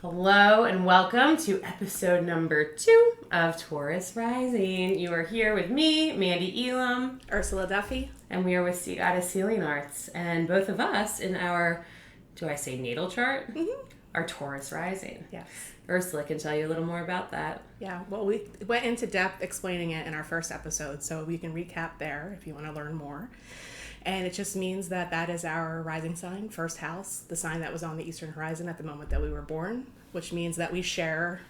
Hello and welcome to episode number 2 of Taurus Rising. You are here with me, Mandee, Elam, Ursula, Duffy, and we are with Sea Goddess Healing Arts. And both of us in our, do I say natal chart? Mm-hmm. Our Taurus Rising. Yes. Ursula can tell you a little more about that. Yeah, well, we went into depth explaining it in our first episode, so we can recap there if you want to learn more. And it just means that is our rising sign, first house, the sign that was on the eastern horizon at the moment that we were born, which means that we share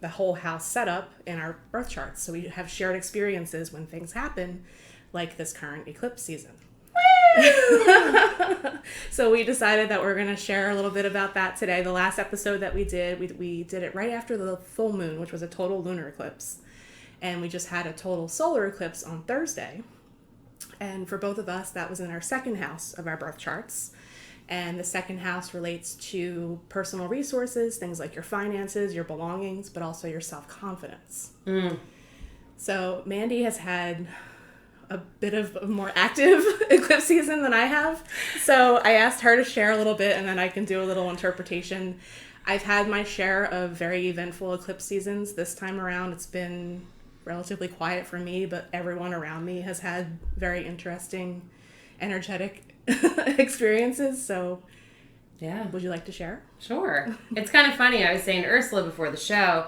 the whole house setup in our birth charts. So we have shared experiences when things happen, like this current eclipse season. So we decided that we're going to share a little bit about that today. The last episode that we did it right after the full moon, which was a total lunar eclipse. And we just had a total solar eclipse on Thursday. And for both of us, that was in our second house of our birth charts. And the second house relates to personal resources, things like your finances, your belongings, but also your self-confidence. So Mandee has had a bit of a more active eclipse season than I have. So I asked her to share a little bit, and then I can do a little interpretation. I've had my share of very eventful eclipse seasons. This time around, it's been relatively quiet for me, but everyone around me has had very interesting, energetic experiences. So, yeah. Would you like to share? Sure. It's kind of funny. I was saying to Ursula before the show,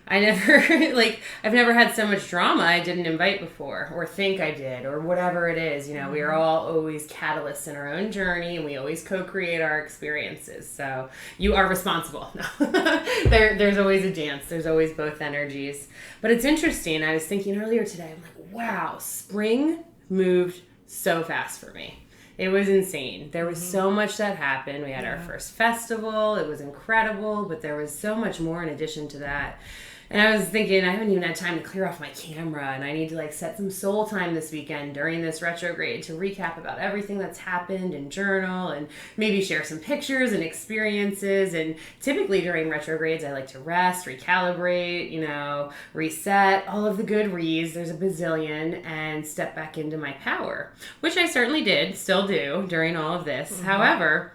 I've never had so much drama I didn't invite before, or think I did, or whatever it is. You know, we are all always catalysts in our own journey, and we always co-create our experiences. So you are responsible. There's always a dance. There's always both energies. But it's interesting. I was thinking earlier today, I'm like, wow, spring moved so fast for me. It was insane. There was so much that happened. We had our first festival. It was incredible, but there was so much more in addition to that. And I was thinking, I haven't even had time to clear off my camera, and I need to set some soul time this weekend during this retrograde to recap about everything that's happened and journal and maybe share some pictures and experiences. And typically during retrogrades, I like to rest, recalibrate, reset, all of the good reads. There's a bazillion, and step back into my power, which I certainly did, still do during all of this. However,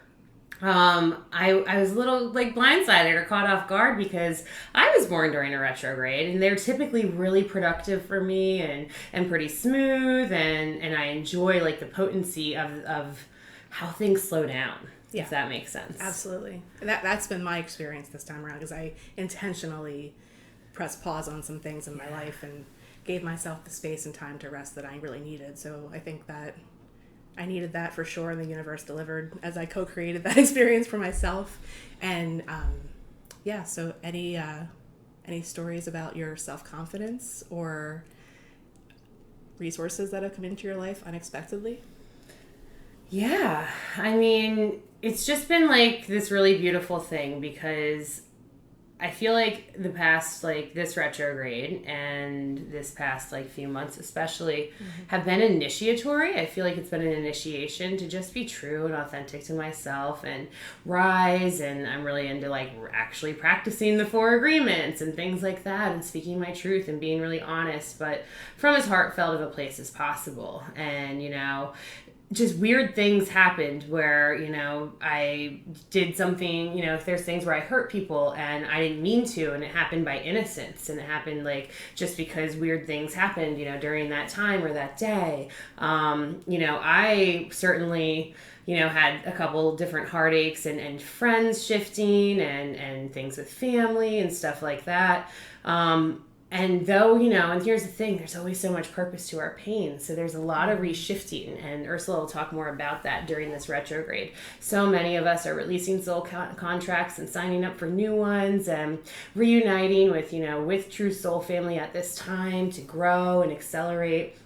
I was a little blindsided or caught off guard because I was born during a retrograde, and they're typically really productive for me and pretty smooth, and I enjoy the potency of how things slow down, if that makes sense. Absolutely. And that's been my experience this time around, because I intentionally pressed pause on some things in my life and gave myself the space and time to rest that I really needed. So I think that I needed that for sure, and the universe delivered as I co-created that experience for myself. And so any stories about your self-confidence or resources that have come into your life unexpectedly? Yeah, I mean, it's just been this really beautiful thing, because I feel like the past, this retrograde and this past, few months especially, have been initiatory. I feel like it's been an initiation to just be true and authentic to myself and rise. And I'm really into, actually practicing the 4 agreements and things like that, and speaking my truth and being really honest, but from as heartfelt of a place as possible. And, just weird things happened where, I did something, there's things where I hurt people and I didn't mean to, and it happened by innocence, and it happened just because weird things happened, during that time or that day. I certainly, had a couple different heartaches and friends shifting and things with family and stuff like that. And though, and here's the thing, there's always so much purpose to our pain. So there's a lot of reshifting, and Ursula will talk more about that during this retrograde. So many of us are releasing soul contracts and signing up for new ones and reuniting with true soul family at this time to grow and accelerate.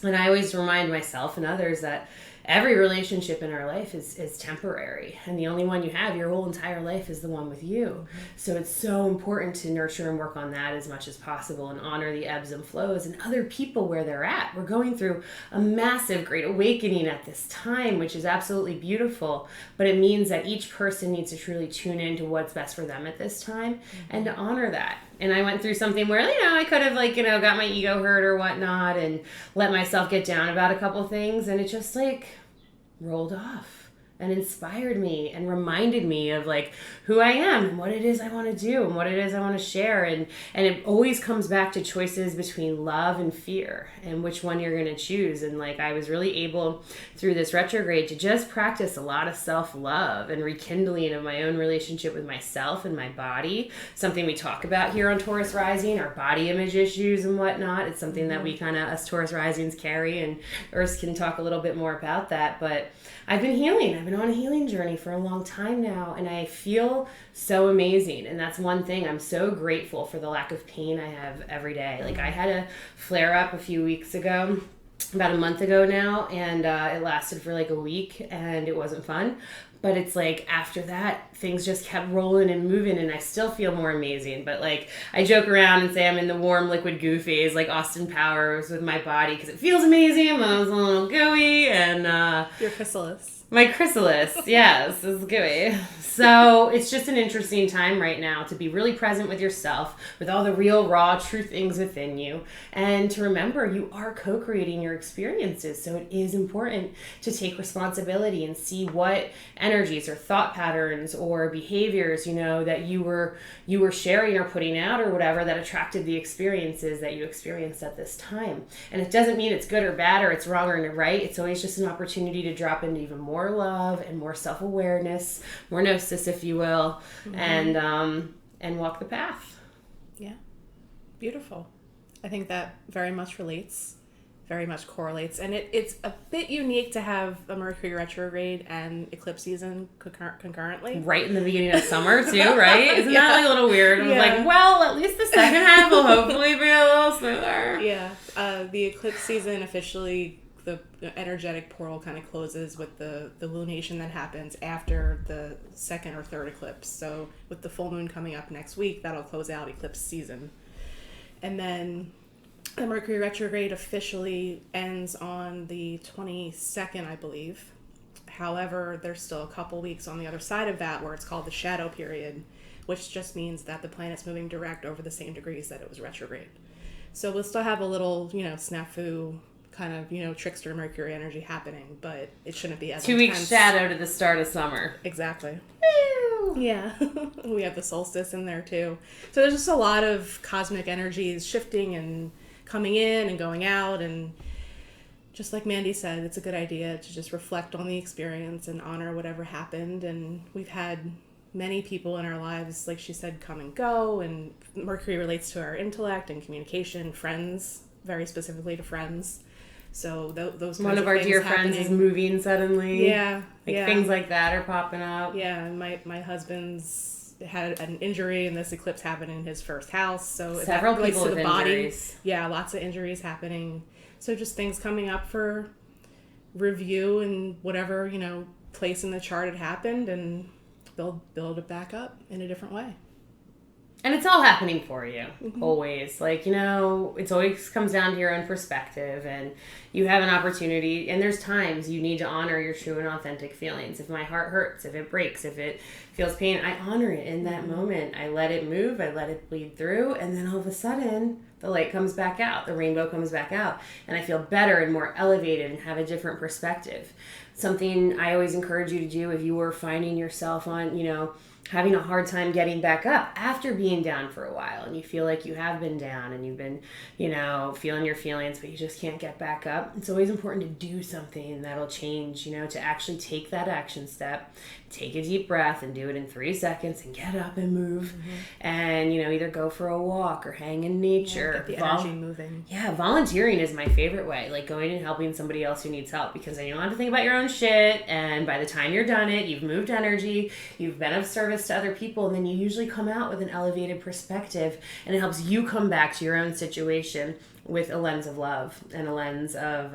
And I always remind myself and others that every relationship in our life is temporary, and the only one you have your whole entire life is the one with you. So it's so important to nurture and work on that as much as possible, and honor the ebbs and flows and other people where they're at. We're going through a massive great awakening at this time, which is absolutely beautiful, but it means that each person needs to truly tune into what's best for them at this time, and to honor that. And I went through something where, I could have got my ego hurt or whatnot and let myself get down about a couple things, and it just rolled off. and inspired me and reminded me of like who I am and what it is I want to do and what it is I want to share. And it always comes back to choices between love and fear and which one you're going to choose. And like I was really able through this retrograde to just practice a lot of self-love and rekindling of my own relationship with myself and my body. Something we talk about here on Taurus Rising, our body image issues and whatnot. It's something that we kind of, us Taurus Risings carry, and Urs can talk a little bit more about that. But I've been healing. I've been on a healing journey for a long time now, and I feel so amazing. And that's one thing. I'm so grateful for the lack of pain I have every day. Like I had a flare up a few weeks ago, about a month ago now, and it lasted for like a week, and it wasn't fun. But it's like after that, things just kept rolling and moving, and I still feel more amazing. But like I joke around and say I'm in the warm liquid goo phase, like Austin Powers with my body, because it feels amazing. But I was a little gooey, and your chrysalis. My chrysalis, yes, is gooey. So it's just an interesting time right now to be really present with yourself, with all the real, raw, true things within you, and to remember you are co-creating your experiences. So it is important to take responsibility and see what energies or thought patterns or behaviors, you know, that you were sharing or putting out or whatever that attracted the experiences that you experienced at this time. And it doesn't mean it's good or bad or it's wrong or right. It's always just an opportunity to drop into even more love and more self-awareness, more gnosis, if you will, and walk the path. Yeah. Beautiful. I think that very much relates, very much correlates. And it's a bit unique to have a Mercury retrograde and eclipse season concurrently. Right in the beginning of summer, too, right? Isn't that like a little weird? I was like, well, at least the second half will hopefully be a little smoother. Yeah. The eclipse season officially, the energetic portal kind of closes with the lunation that happens after the second or third eclipse. So with the full moon coming up next week, that'll close out eclipse season. And then the Mercury retrograde officially ends on the 22nd, I believe. However, there's still a couple weeks on the other side of that where it's called the shadow period, which just means that the planet's moving direct over the same degrees that it was retrograde. So we'll still have a little, snafu kind of, trickster Mercury energy happening, but it shouldn't be as 2 weeks shadow to the start of summer. Exactly. Woo! Yeah. We have the solstice in there too. So there's just a lot of cosmic energies shifting and coming in and going out, and just like Mandee said, it's a good idea to just reflect on the experience and honor whatever happened. And we've had many people in our lives, like she said, come and go, and Mercury relates to our intellect and communication, friends, very specifically to friends. So those one of our dear friends is moving suddenly. Yeah, things like that are popping up. Yeah, and my husband's had an injury, and this eclipse happened in his first house. So several that relates people to with the body. Injuries. Yeah, lots of injuries happening. So just things coming up for review and whatever place in the chart it happened, and build it back up in a different way. And it's all happening for you, always. Like, it's always comes down to your own perspective, and you have an opportunity, and there's times you need to honor your true and authentic feelings. If my heart hurts, if it breaks, if it feels pain, I honor it in that moment. I let it move, I let it bleed through, and then all of a sudden, the light comes back out, the rainbow comes back out, and I feel better and more elevated and have a different perspective. Something I always encourage you to do if you were finding yourself on, having a hard time getting back up after being down for a while, and you feel like you have been down and you've been, feeling your feelings, but you just can't get back up. It's always important to do something that'll change, to actually take that action step, take a deep breath and do it in 3 seconds and get up and move. And, either go for a walk or hang in nature. Get the energy moving. Yeah, volunteering is my favorite way, like going and helping somebody else who needs help, because then you don't have to think about your own shit, and by the time you're done it, you've moved energy, you've been of service to other people, and then you usually come out with an elevated perspective, and it helps you come back to your own situation with a lens of love and a lens of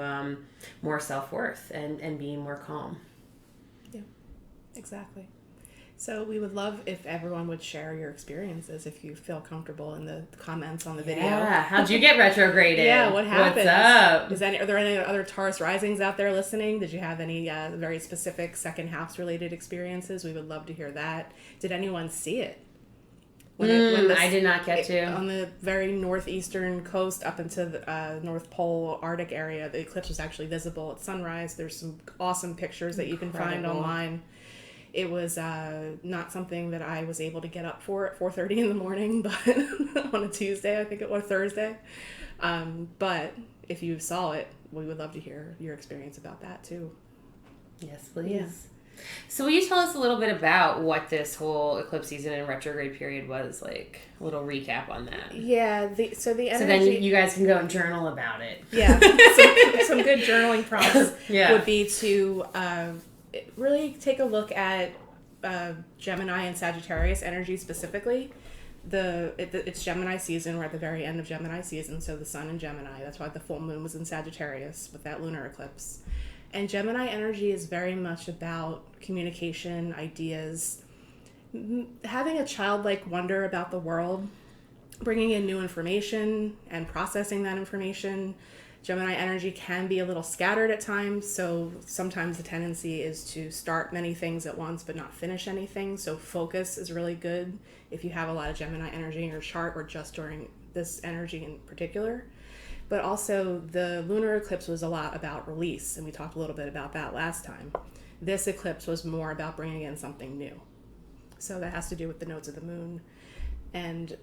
more self-worth and being more calm. Yeah, exactly. So we would love if everyone would share your experiences, if you feel comfortable, in the comments on the video. Yeah, how'd you get retrograded? Yeah, what happened? What's up? Are there any other Taurus Risings out there listening? Did you have any very specific second house related experiences? We would love to hear that. Did anyone see it? I did not get to. On the very northeastern coast up into the North Pole Arctic area, the eclipse was actually visible at sunrise. There's some awesome pictures that you can find online. It was not something that I was able to get up for at 4:30 in the morning, but on a Tuesday, I think it was Thursday. But if you saw it, we would love to hear your experience about that too. Yes, please. Yeah. So will you tell us a little bit about what this whole eclipse season and retrograde period was like? A little recap on that. Yeah. So the energy. So then you guys can go and journal about it. Yeah. Some good journaling prompts would be to really take a look at Gemini and Sagittarius energy specifically. It's Gemini season. We're at the very end of Gemini season, so the sun in Gemini. That's why the full moon was in Sagittarius with that lunar eclipse. And Gemini energy is very much about communication, ideas, having a childlike wonder about the world, bringing in new information and processing that information. Gemini energy can be a little scattered at times, so sometimes the tendency is to start many things at once but not finish anything. So focus is really good if you have a lot of Gemini energy in your chart or just during this energy in particular. But also the lunar eclipse was a lot about release, and we talked a little bit about that last time. This eclipse was more about bringing in something new. So that has to do with the nodes of the moon, and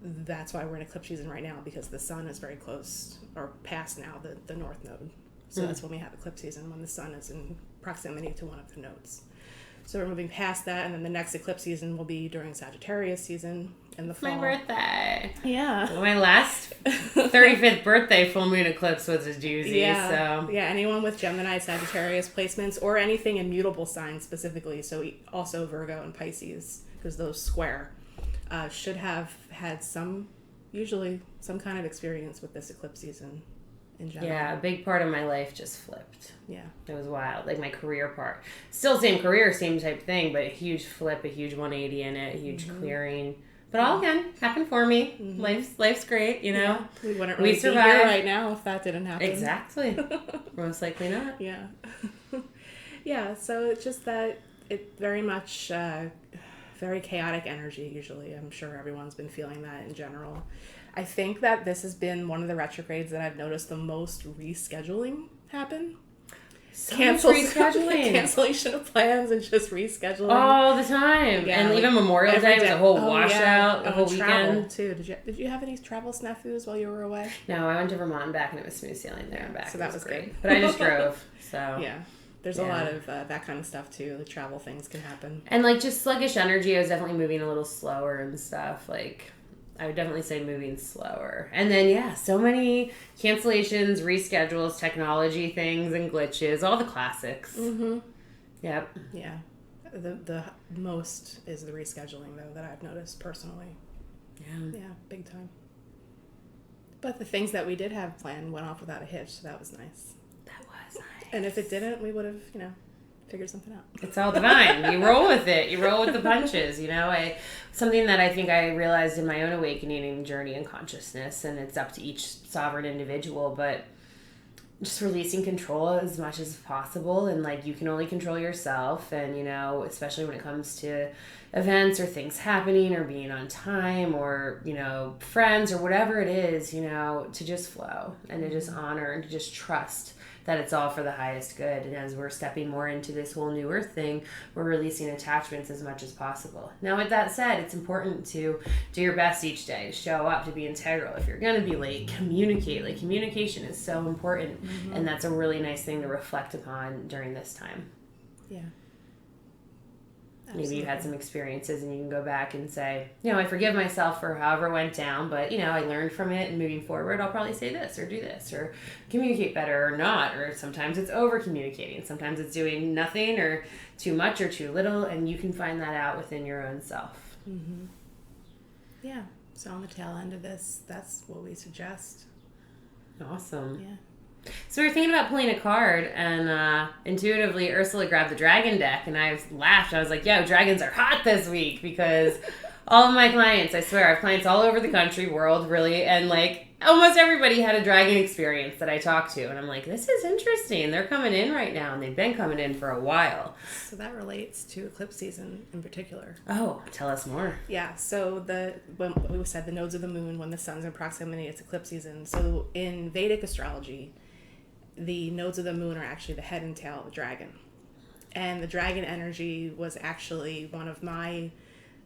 that's why we're in eclipse season right now, because the sun is very close, or past now, the north node. So that's when we have eclipse season, when the sun is in proximity to one of the nodes. So we're moving past that, and then the next eclipse season will be during Sagittarius season in the fall. My birthday. Yeah. Well, my last 35th birthday full moon eclipse was a doozy. Yeah. So. Yeah, anyone with Gemini, Sagittarius placements, or anything in mutable signs specifically, so also Virgo and Pisces, because those square, should have had usually some kind of experience with this eclipse season in general. Yeah, a big part of my life just flipped. Yeah. It was wild. Like my career part. Still same career, same type thing, but a huge flip, a huge 180 in it, a huge clearing. But all again, happened for me. Life's great, you know? Yeah. We wouldn't really be here right now if that didn't happen. Exactly. Most likely not. Yeah. Yeah, so it's just that it very much, very chaotic energy usually. I'm sure everyone's been feeling that in general. I think that this has been one of the retrogrades that I've noticed the most rescheduling happen. Cancellation of plans and just rescheduling all the time. Yeah, and like even Memorial Day was a whole washout, a whole weekend too. Did you have any travel snafus while you were away? No, I went to Vermont and back, and it was smooth sailing there and back. So that was great. But I just drove. So yeah. There's a lot of that kind of stuff too. The travel things can happen. And like just sluggish energy, I was definitely moving a little slower and stuff. Like I would definitely say moving slower. And then so many cancellations, reschedules, technology things and glitches, all the classics. Mm-hmm. Yep. Yeah. The most is the rescheduling though that I've noticed personally. Yeah. Yeah, big time. But the things that we did have planned went off without a hitch, so that was nice. That was nice. And if it didn't, we would have, figured something out. It's all divine. You roll with it. You roll with the punches, Something that I think I realized in my own awakening journey and consciousness, and it's up to each sovereign individual, but just releasing control as much as possible. And like, you can only control yourself. And, especially when it comes to events or things happening or being on time or, friends or whatever it is, to just flow and to just honor and to just trust that it's all for the highest good. And as we're stepping more into this whole new earth thing, we're releasing attachments as much as possible. Now, with that said, it's important to do your best each day, to show up, to be integral. If you're going to be late, communicate. Like, communication is so important. Mm-hmm. And that's a really nice thing to reflect upon during this time. Yeah. Maybe you had some experiences and you can go back and say, I forgive myself for however it went down, but, I learned from it, and moving forward, I'll probably say this or do this or communicate better or not. Or sometimes it's over communicating. Sometimes it's doing nothing or too much or too little, and you can find that out within your own self. Mm-hmm. Yeah. So on the tail end of this, that's what we suggest. Awesome. Yeah. So we were thinking about pulling a card, and intuitively Ursula grabbed the dragon deck, and I laughed. I was like, dragons are hot this week, because All of my clients, I swear, I have clients all over the country, world, really, and like almost everybody had a dragon experience that I talked to, and I'm like, this is interesting. They're coming in right now, and they've been coming in for a while. So that relates to eclipse season in particular. Oh, tell us more. Yeah, so when we said the nodes of the moon, when the sun's in proximity, it's eclipse season. So in Vedic astrology, the nodes of the moon are actually the head and tail of the dragon. And the dragon energy was actually one of my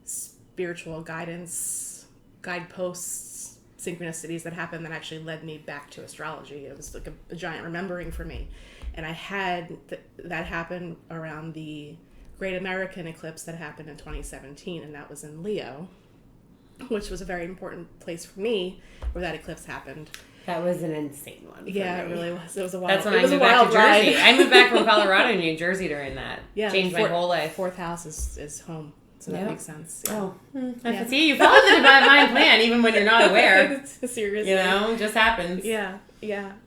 spiritual guideposts, synchronicities that happened that actually led me back to astrology. It was like a giant remembering for me. And I had that happen around the Great American Eclipse that happened in 2017, and that was in Leo, which was a very important place for me where that eclipse happened. That was an insane one. Yeah, it really was. It was a wild. That's when I moved back to Jersey. I moved back from Colorado to New Jersey during that. Yeah, changed my whole life. Fourth house is home, so that makes sense. Yeah. Oh, see, you followed the divine plan even when you're not aware. Seriously, it just happens. Yeah.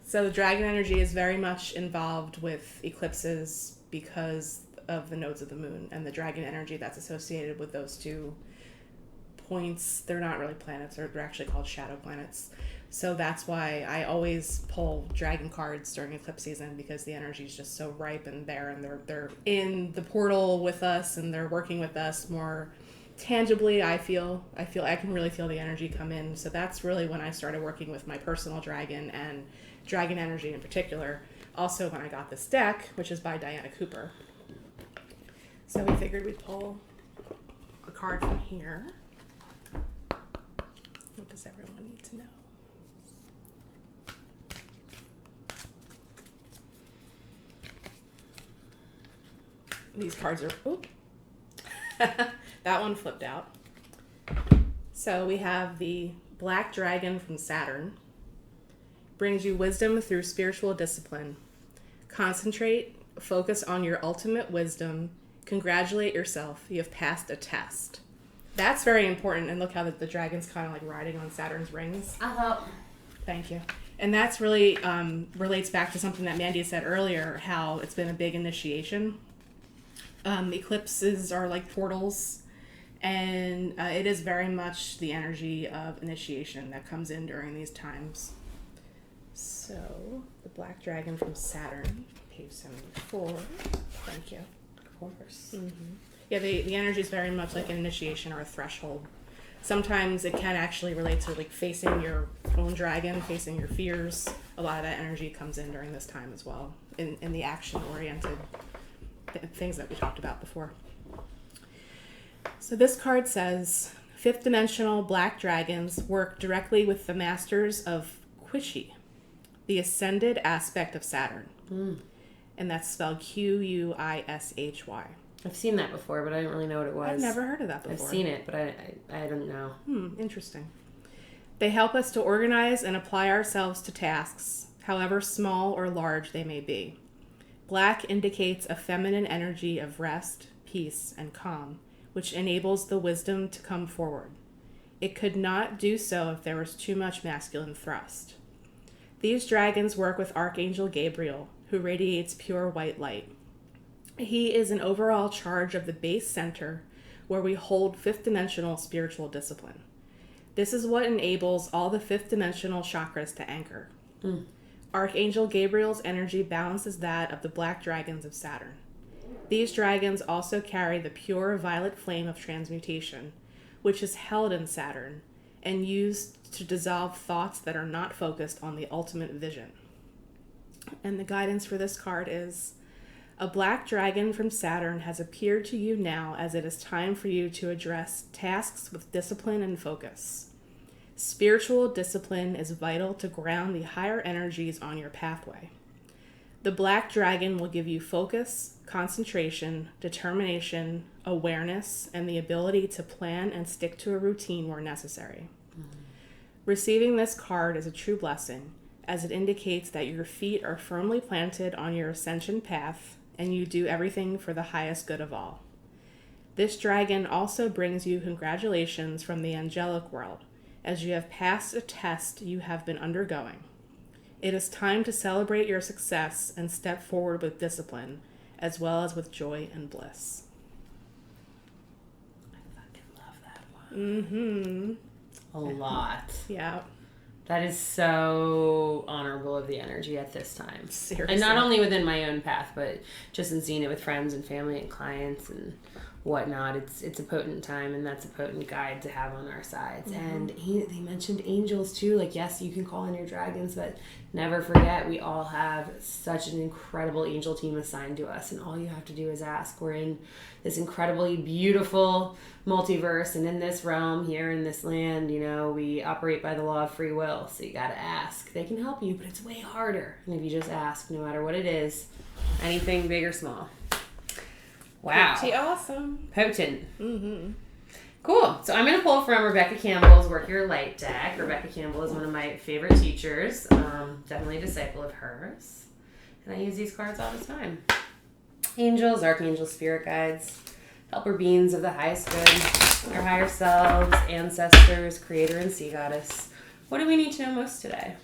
So the dragon energy is very much involved with eclipses because of the nodes of the moon and the dragon energy that's associated with those 2 points. They're not really planets, they're actually called shadow planets. So that's why I always pull dragon cards during eclipse season, because the energy is just so ripe and there, and they're in the portal with us, and they're working with us more tangibly. I feel I can really feel the energy come in. So that's really when I started working with my personal dragon and dragon energy in particular. Also when I got this deck, which is by Diana Cooper. So we figured we'd pull a card from here. What does everyone need to know? These cards are... Oh, that one flipped out. So we have the Black Dragon from Saturn. Brings you wisdom through spiritual discipline. Concentrate, focus on your ultimate wisdom. Congratulate yourself. You have passed a test. That's very important. And look how the dragon's kind of like riding on Saturn's rings. Thank you. And that's really relates back to something that Mandee said earlier, how it's been a big initiation. Eclipses are like portals, and it is very much the energy of initiation that comes in during these times. So, the Black Dragon from Saturn, page 74. Thank you. Of course. Mm-hmm. Yeah, the energy is very much like an initiation or a threshold. Sometimes it can actually relate to like facing your own dragon, facing your fears. A lot of that energy comes in during this time as well, in the action-oriented things that we talked about before. So this card says, 5th dimensional black dragons work directly with the masters of Quishi, the ascended aspect of Saturn. And that's spelled Quishy. I've seen that before, but I didn't really know what it was. I've never heard of that before. I've seen it, but I don't know. Interesting. They help us to organize and apply ourselves to tasks, however small or large they may be. Black indicates a feminine energy of rest, peace, and calm, which enables the wisdom to come forward. It could not do so if there was too much masculine thrust. These dragons work with Archangel Gabriel, who radiates pure white light. He is in overall charge of the base center, where we hold 5th dimensional spiritual discipline. This is what enables all the 5th dimensional chakras to anchor. Archangel Gabriel's energy balances that of the black dragons of Saturn. These dragons also carry the pure violet flame of transmutation, which is held in Saturn and used to dissolve thoughts that are not focused on the ultimate vision. And the guidance for this card is, a black dragon from Saturn has appeared to you now as it is time for you to address tasks with discipline and focus. Spiritual discipline is vital to ground the higher energies on your pathway. The black dragon will give you focus, concentration, determination, awareness, and the ability to plan and stick to a routine where necessary. Receiving this card is a true blessing, as it indicates that your feet are firmly planted on your ascension path and you do everything for the highest good of all. This dragon also brings you congratulations from the angelic world, as you have passed a test you have been undergoing. It is time to celebrate your success and step forward with discipline, as well as with joy and bliss. I fucking love that one. Mm-hmm. A lot. Yeah. That is so honorable of the energy at this time. Seriously. And not only within my own path, but just in seeing it with friends and family and clients and whatnot. It's a potent time, and that's a potent guide to have on our sides. Mm-hmm. And they mentioned angels too. Like, yes, you can call in your dragons, but never forget we all have such an incredible angel team assigned to us, and all you have to do is ask. We're in this incredibly beautiful multiverse, and in this realm here in this land, you know, we operate by the law of free will, so you gotta ask. They can help you, but it's way harder. And if you just ask, no matter what it is, anything big or small. Wow. Pretty awesome. Potent. Mm-hmm. Cool. So I'm going to pull from Rebecca Campbell's Work Your Light deck. Rebecca Campbell is one of my favorite teachers. Definitely a disciple of hers. And I use these cards all the time. Angels, archangels, spirit guides, helper beings of the highest good, our higher selves, ancestors, creator, and sea goddess. What do we need to know most today?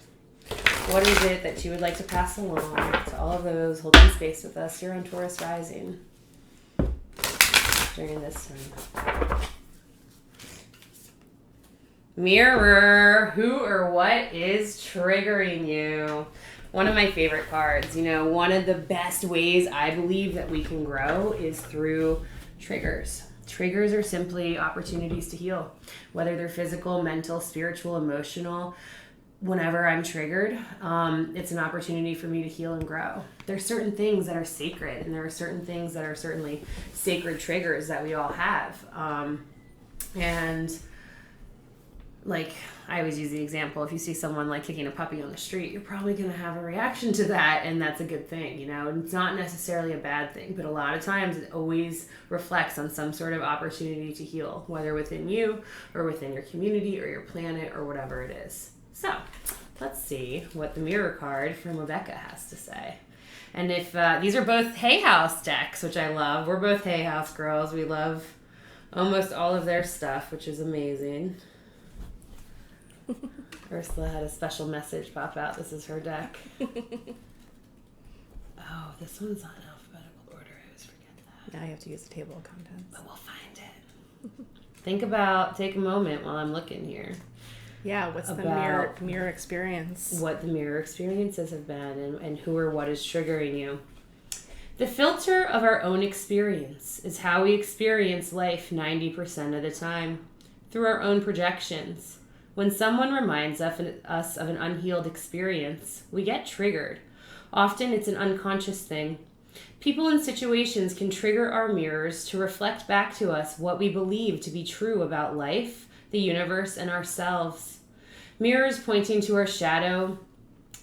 What is it that you would like to pass along to all of those holding space with us here on Taurus Rising during this time? Mirror, who or what is triggering you? One of my favorite cards. You know, one of the best ways I believe that we can grow is through triggers. Triggers are simply opportunities to heal, whether they're physical, mental, spiritual, emotional. Whenever I'm triggered, it's an opportunity for me to heal and grow. There's certain things that are sacred, and there are certain things that are certainly sacred triggers that we all have. And like, I always use the example, if you see someone like kicking a puppy on the street, you're probably going to have a reaction to that, and that's a good thing, you know. It's not necessarily a bad thing, but a lot of times it always reflects on some sort of opportunity to heal, whether within you or within your community or your planet or whatever it is. So let's see what the mirror card from Rebecca has to say. And if these are both Hay House decks, which I love. We're both Hay House girls. We love almost all of their stuff, which is amazing. Ursula had a special message pop out. This is her deck. Oh, this one's on alphabetical order. I always forget that. Now you have to use the table of contents. But we'll find it. Take a moment while I'm looking here. Yeah, what's the mirror experience? What the mirror experiences have been, and who or what is triggering you. The filter of our own experience is how we experience life 90% of the time, through our own projections. When someone reminds us of an unhealed experience, we get triggered. Often it's an unconscious thing. People and situations can trigger our mirrors to reflect back to us what we believe to be true about life, the universe, and ourselves. Mirrors pointing to our shadow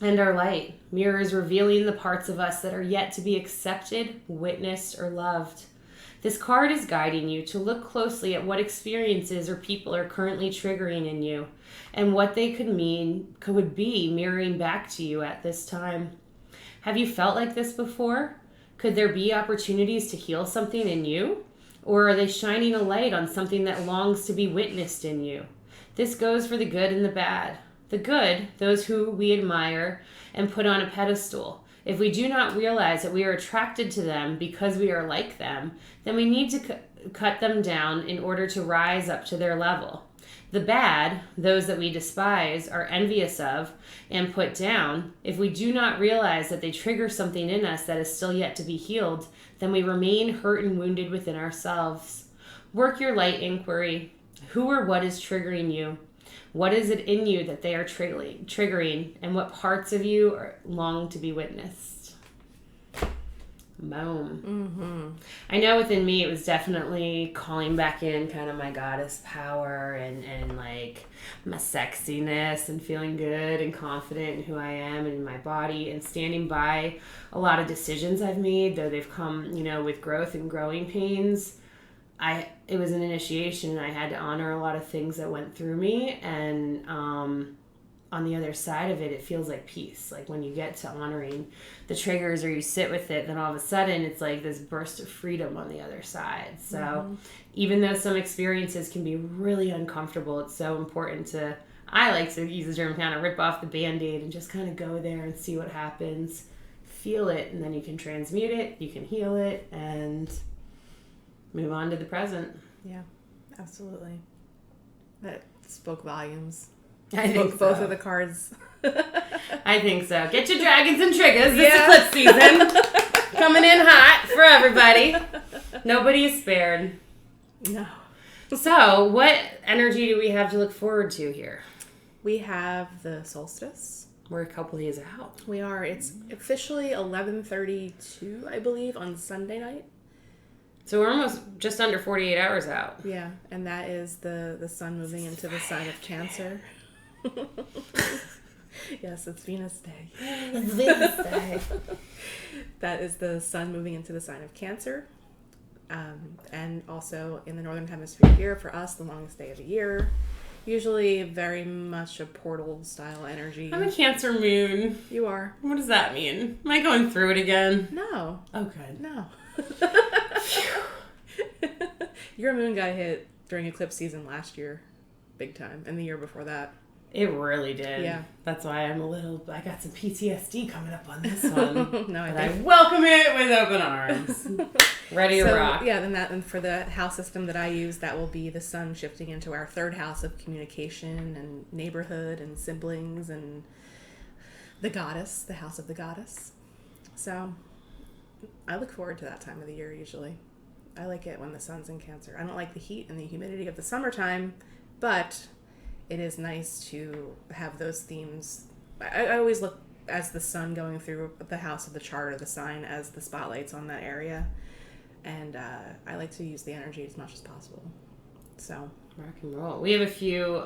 and our light. Mirrors revealing the parts of us that are yet to be accepted, witnessed, or loved. This card is guiding you to look closely at what experiences or people are currently triggering in you, and what they could be mirroring back to you at this time. Have you felt like this before? Could there be opportunities to heal something in you? Or are they shining a light on something that longs to be witnessed in you? This goes for the good and the bad. The good, those who we admire and put on a pedestal. If we do not realize that we are attracted to them because we are like them, then we need to cut them down in order to rise up to their level. The bad, those that we despise, are envious of, and put down. If we do not realize that they trigger something in us that is still yet to be healed, then we remain hurt and wounded within ourselves. Work your light inquiry. Who or what is triggering you? What is it in you that they are triggering, and what parts of you long to be witnessed? Boom. Mm-hmm. I know within me it was definitely calling back in kind of my goddess power and like my sexiness and feeling good and confident in who I am and in my body, and standing by a lot of decisions I've made, though they've come, you know, with growth and growing pains. It was an initiation, and I had to honor a lot of things that went through me, and on the other side of it, it feels like peace. Like when you get to honoring the triggers or you sit with it, then all of a sudden it's like this burst of freedom on the other side. So even though some experiences can be really uncomfortable, it's so important to, I like to use the term, kind of rip off the Band-Aid and just kind of go there and see what happens, feel it, and then you can transmute it, you can heal it, and move on to the present. Yeah, absolutely. That spoke volumes. I think both of the cards. I think so. Get your dragons and triggers. This eclipse season. Coming in hot for everybody. Nobody is spared. No. So, what energy do we have to look forward to here? We have the solstice. We're a couple days out. We are. It's officially 11:32, I believe, on Sunday night. So we're almost just under 48 hours out. Yeah, and that is the sun moving into the sign of Cancer. Yes, it's Venus Day. It's Venus Day. That is the sun moving into the sign of Cancer. And also in the Northern Hemisphere here, for us, the longest day of the year. Usually very much a portal style energy. I'm a Cancer moon. You are. What does that mean? Am I going through it again? No. Oh, good. No. Your moon got hit during eclipse season last year. Big time. And the year before that. It really did. Yeah. That's why I got some PTSD coming up on this one. No, I welcome it with open arms. Ready to rock. Yeah, and for the house system that I use, that will be the sun shifting into our third house of communication and neighborhood and siblings and the goddess, the house of the goddess. So I look forward to that time of the year usually. I like it when the sun's in Cancer. I don't like the heat and the humidity of the summertime, but it is nice to have those themes. I always look as the sun going through the house of the chart or the sign as the spotlights on that area. And I like to use the energy as much as possible. So rock and roll. We have a few,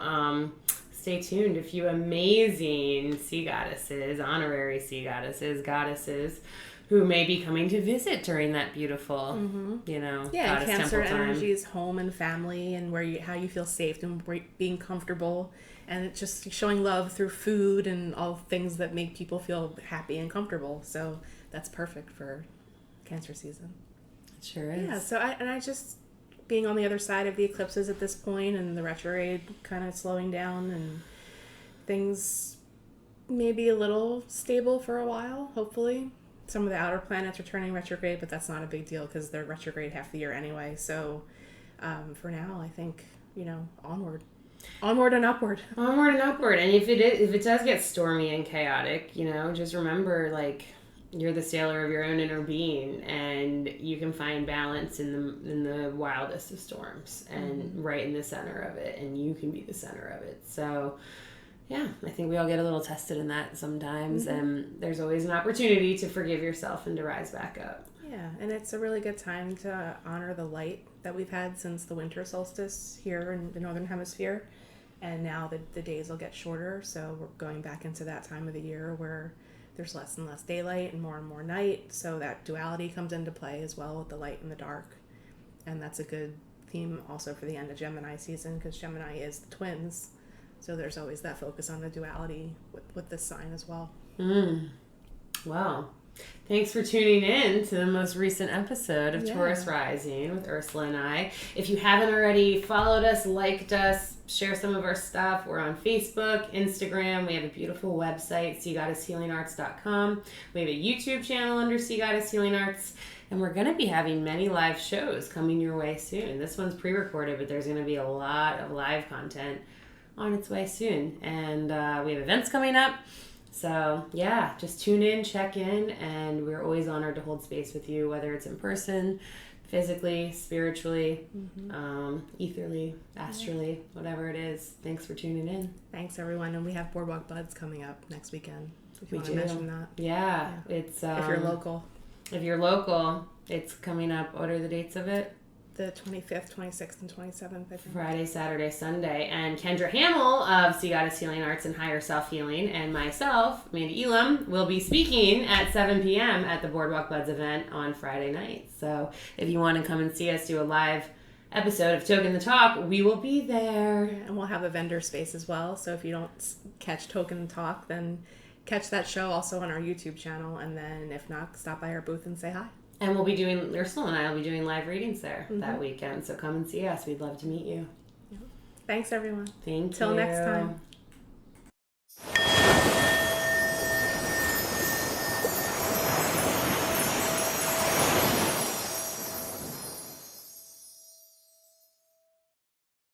stay tuned, a few amazing sea goddesses, honorary sea goddesses, who may be coming to visit during that beautiful, goddess Cancer energy is home and family and how you feel safe and being comfortable, and it's just showing love through food and all things that make people feel happy and comfortable. So that's perfect for Cancer season. It sure is. Yeah. So I just being on the other side of the eclipses at this point and the retrograde kind of slowing down and things maybe a little stable for a while, hopefully. Some of the outer planets are turning retrograde, but that's not a big deal because they're retrograde half the year anyway. So for now, I think, onward and upward. Onward and upward. And if it does get stormy and chaotic, just remember, you're the sailor of your own inner being, and you can find balance in the wildest of storms and right in the center of it, and you can be the center of it. So yeah, I think we all get a little tested in that sometimes, and there's always an opportunity to forgive yourself and to rise back up. Yeah, and it's a really good time to honor the light that we've had since the winter solstice here in the Northern Hemisphere. And now the days will get shorter, so we're going back into that time of the year where there's less and less daylight and more night, so that duality comes into play as well with the light and the dark. And that's a good theme also for the end of Gemini season, because Gemini is the twins. So there's always that focus on the duality with this sign as well. Well, thanks for tuning in to the most recent episode of Taurus Rising with Ursula and I. If you haven't already followed us, liked us, share some of our stuff, we're on Facebook, Instagram. We have a beautiful website, SeaGoddessHealingArts.com. We have a YouTube channel under Sea Goddess Healing Arts. And we're going to be having many live shows coming your way soon. This one's pre-recorded, but there's going to be a lot of live content on its way soon, and we have events coming up, so yeah, just tune in, check in, and we're always honored to hold space with you, whether it's in person, physically, spiritually, etherly, astrally, whatever it is. Thanks for tuning in. Thanks everyone. And we have Boardwalk Buds coming up next weekend, if you want to do. mention that. Yeah. It's if you're local, it's coming up. What are the dates of it? The 25th, 26th, and 27th, I think. Friday, Saturday, Sunday. And Kendra Hamill of Sea Goddess Healing Arts and Higher Self Healing, and myself, Mandee Elam, will be speaking at 7 p.m. at the Boardwalk Buds event on Friday night. So if you want to come and see us do a live episode of Token the Talk, we will be there. And we'll have a vendor space as well. So if you don't catch Token the Talk, then catch that show also on our YouTube channel. And then if not, stop by our booth and say hi. And Ursula and I will be doing live readings there that weekend. So come and see us. We'd love to meet you. Thanks, everyone. Thank you. Till next time.